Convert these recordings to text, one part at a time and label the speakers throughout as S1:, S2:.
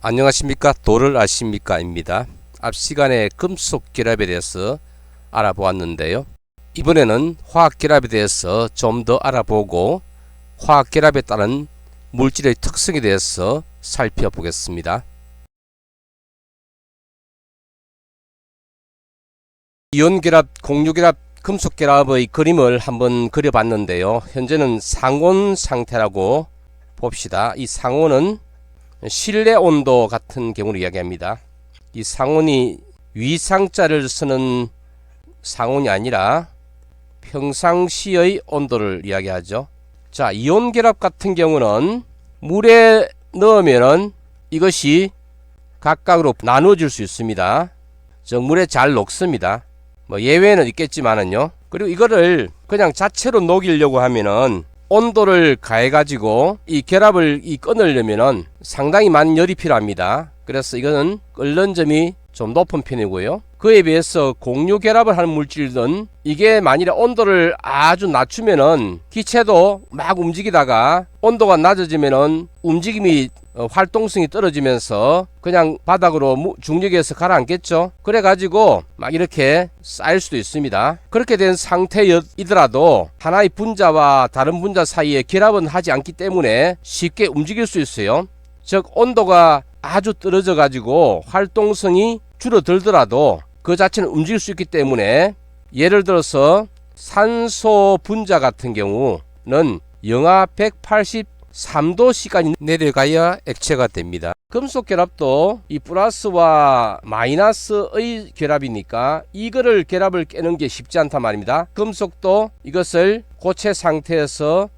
S1: 안녕하십니까. 도를 아십니까 입니다. 앞 시간에 금속 결합에 대해서 알아보았는데요. 이번에는 화학 결합에 대해서 좀 더 알아보고 화학 결합에 따른 물질의 특성에 대해서 살펴보겠습니다. 이온 결합, 공유 결합, 금속 결합의 그림을 한번 그려봤는데요. 현재는 상온 상태라고 봅시다. 이 상온은 실내 온도 같은 경우를 이야기합니다. 이 상온이 위상자를 쓰는 상온이 아니라 평상시의 온도를 이야기하죠. 자, 이온 결합 같은 경우는 물에 넣으면은 이것이 각각으로 나누어질 수 있습니다. 즉 물에 잘 녹습니다. 뭐 예외는 있겠지만은요. 그리고 이거를 그냥 자체로 녹이려고 하면은 온도를 가해 가지고 이 결합을 끊으려면은 상당히 많은 열이 필요합니다. 그래서 이거는 끓는 점이 좀 높은 편이고요. 그에 비해서 공유 결합을 하는 물질은 이게 만일에 온도를 아주 낮추면은 기체도 막 움직이다가 온도가 낮아지면은 움직임이 활동성이 떨어지면서 그냥 바닥으로 중력에서 가라앉겠죠. 그래가지고 막 이렇게 쌓일 수도 있습니다. 그렇게 된 상태이더라도 하나의 분자와 다른 분자 사이에 결합은 하지 않기 때문에 쉽게 움직일 수 있어요. 즉 온도가 아주 떨어져 가지고 활동성이 줄어들더라도 그 자체는 움직일 수 있기 때문에 예를 들어서 산소 분자 같은 경우는 영하 183도씨까지 내려가야 액체가 됩니다. 금속 결합도 이 플러스와 마이너스의 결합이니까 이거를 결합을 깨는 게 쉽지 않단 말입니다. 금속도 이것을 고체 상태에서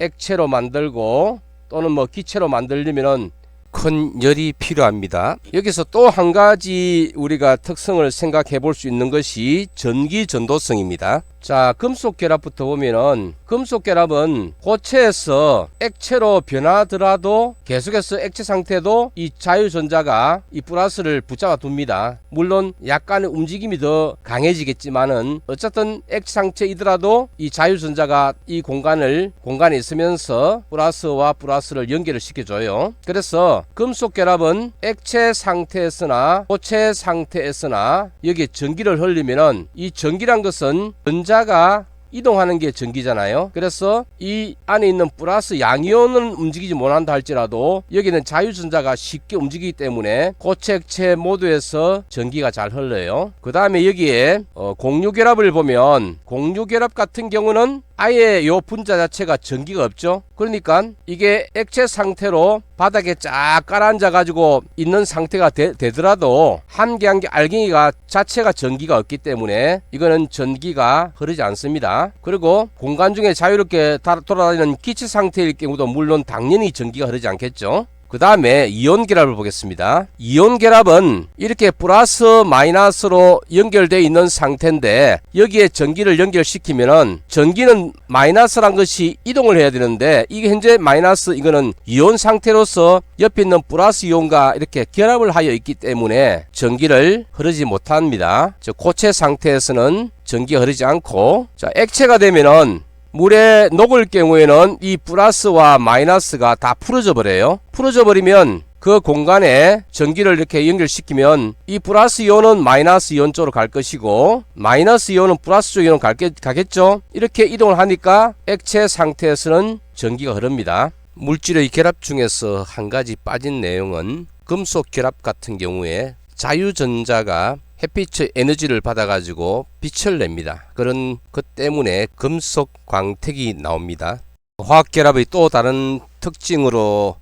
S1: 액체로 만들고 또는 뭐 기체로 만들려면은 큰 열이 필요합니다. 여기서 또 한 가지 우리가 특성을 생각해 볼 수 있는 것이 전기 전도성입니다. 자, 금속 결합부터 보면은 금속 결합은 고체에서 액체로 변하더라도 계속해서 액체 상태도 이 자유전자가 이 플러스를 붙잡아 둡니다. 물론 약간의 움직임이 더 강해지겠지만은 어쨌든 액체 상태이더라도 이 자유전자가 이 공간에 있으면서 플러스와 플러스를 연결을 시켜줘요. 그래서 금속 결합은 액체 상태에서나 고체 상태에서나 여기에 전기를 흘리면은 이 전기란 것은 전자가 이동하는 게 전기잖아요. 그래서 이 안에 있는 플러스 양이온은 움직이지 못한다 할지라도 여기는 자유전자가 쉽게 움직이기 때문에 고체 액체 모두에서 전기가 잘 흘러요. 그 다음에 여기에 공유결합을 보면 공유결합 같은 경우는 아예 요 분자 자체가 전기가 없죠. 그러니까 이게 액체 상태로 바닥에 쫙 깔아앉아 가지고 있는 상태가 되더라도 한 개 한 개 알갱이가 자체가 전기가 없기 때문에 이거는 전기가 흐르지 않습니다. 그리고 공간 중에 자유롭게 돌아다니는 기체 상태일 경우도 물론 당연히 전기가 흐르지 않겠죠. 그 다음에 이온 결합을 보겠습니다. 이온 결합은 이렇게 플러스 마이너스로 연결되어 있는 상태인데 여기에 전기를 연결시키면은 전기는 마이너스란 것이 이동을 해야 되는데 이게 현재 마이너스 이거는 이온 상태로서 옆에 있는 플러스 이온과 이렇게 결합을 하여 있기 때문에 전기를 흐르지 못합니다. 즉 고체 상태에서는 전기가 흐르지 않고 자 액체가 되면은 물에 녹을 경우에는 이 플러스와 마이너스가 다 풀어져 버려요. 풀어져 버리면 그 공간에 전기를 이렇게 연결시키면 이 플러스 이온은 마이너스 이온 쪽으로 갈 것이고 마이너스 이온은 플러스 쪽 이온으로 가겠죠. 이렇게 이동을 하니까 액체 상태에서는 전기가 흐릅니다. 물질의 결합 중에서 한 가지 빠진 내용은 금속 결합 같은 경우에 자유전자가 햇빛의 에너지를 받아가지고 빛을 냅니다. 그런 것 때문에 금속 광택이 나옵니다. 화학결합의 또 다른 특징으로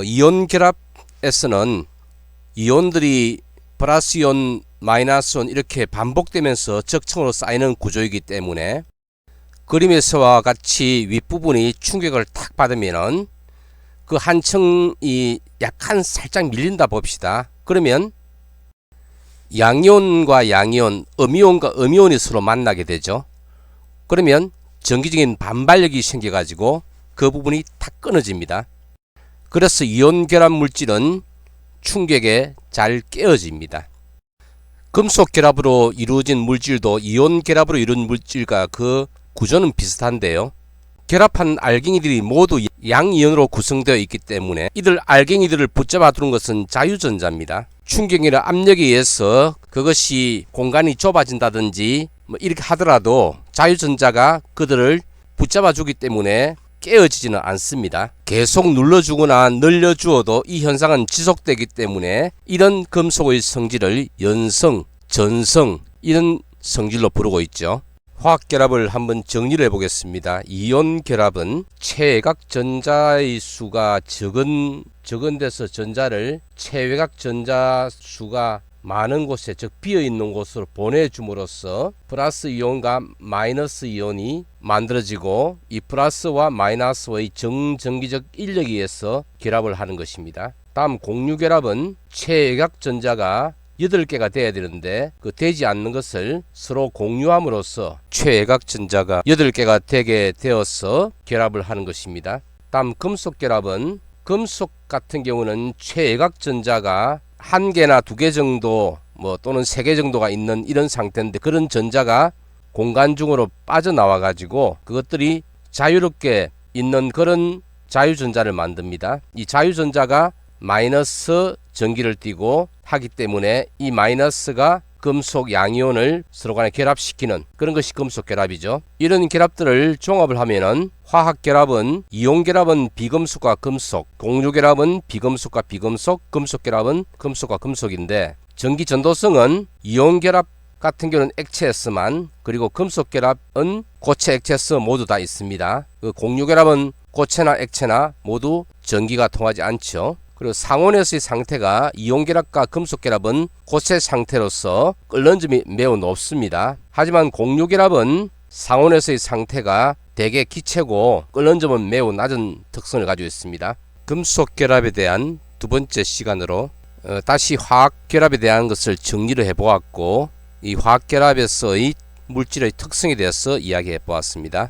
S1: 이온 결합에서는 이온들이 플러스 이온, 마이너스 이온 이렇게 반복되면서 적층으로 쌓이는 구조이기 때문에 그림에서와 같이 윗부분이 충격을 탁 받으면은 그 한 층이 약간 살짝 밀린다 봅시다. 그러면 양이온과 양이온, 음이온과 음이온이 서로 만나게 되죠. 그러면 전기적인 반발력이 생겨가지고 그 부분이 탁 끊어집니다. 그래서 이온 결합 물질은 충격에 잘 깨어집니다. 금속 결합으로 이루어진 물질도 이온 결합으로 이루어진 물질과 그 구조는 비슷한데요. 결합한 알갱이들이 모두 양이온으로 구성되어 있기 때문에 이들 알갱이들을 붙잡아 두는 것은 자유전자입니다. 충격이나 압력에 의해서 그것이 공간이 좁아진다든지 뭐 이렇게 하더라도 자유전자가 그들을 붙잡아 주기 때문에 깨어지지는 않습니다. 계속 눌러주거나 늘려주어도 이 현상은 지속되기 때문에 이런 금속의 성질을 연성, 전성 이런 성질로 부르고 있죠. 화학결합을 한번 정리를 해보겠습니다. 이온 결합은 최외곽 전자의 수가 적은 데서 전자를 최외곽 전자 수가 많은 곳에, 즉 비어있는 곳으로 보내줌으로써 플러스 이온과 마이너스 이온이 만들어지고 이 플러스와 마이너스의 정전기적 인력에 의해서 결합을 하는 것입니다. 다음 공유결합은 최외곽 전자가 8개가 돼야 되는데 그 되지 않는 것을 서로 공유함으로써 최외곽 전자가 8개가 되게 되어서 결합을 하는 것입니다. 다음 금속결합은 금속 같은 경우는 최외곽 전자가 1개나 2개 정도 또는 3개 정도가 있는 이런 상태인데 그런 전자가 공간 중으로 빠져나와 가지고 그것들이 자유롭게 있는 그런 자유전자를 만듭니다. 이 자유전자가 마이너스 전기를 띠고 하기 때문에 이 마이너스가 금속 양이온을 서로 간에 결합시키는 그런 것이 금속 결합이죠. 이런 결합들을 종합을 하면은 화학 결합은 이온 결합은 비금속과 금속, 공유 결합은 비금속과 비금속, 금속 결합은 금속과 금속인데 전기 전도성은 이온 결합 같은 경우는 액체에서만, 그리고 금속 결합은 고체 액체에서 모두 다 있습니다. 그 공유 결합은 고체나 액체나 모두 전기가 통하지 않죠. 그리고 상온에서의 상태가 이온 결합과 금속 결합은 고체 상태로서 끓는 점이 매우 높습니다. 하지만 공유 결합은 상온에서의 상태가 대개 기체고 끓는 점은 매우 낮은 특성을 가지고 있습니다. 금속 결합에 대한 두 번째 시간으로 다시 화학 결합에 대한 것을 정리를 해보았고 이 화학 결합에서의 물질의 특성에 대해서 이야기해 보았습니다.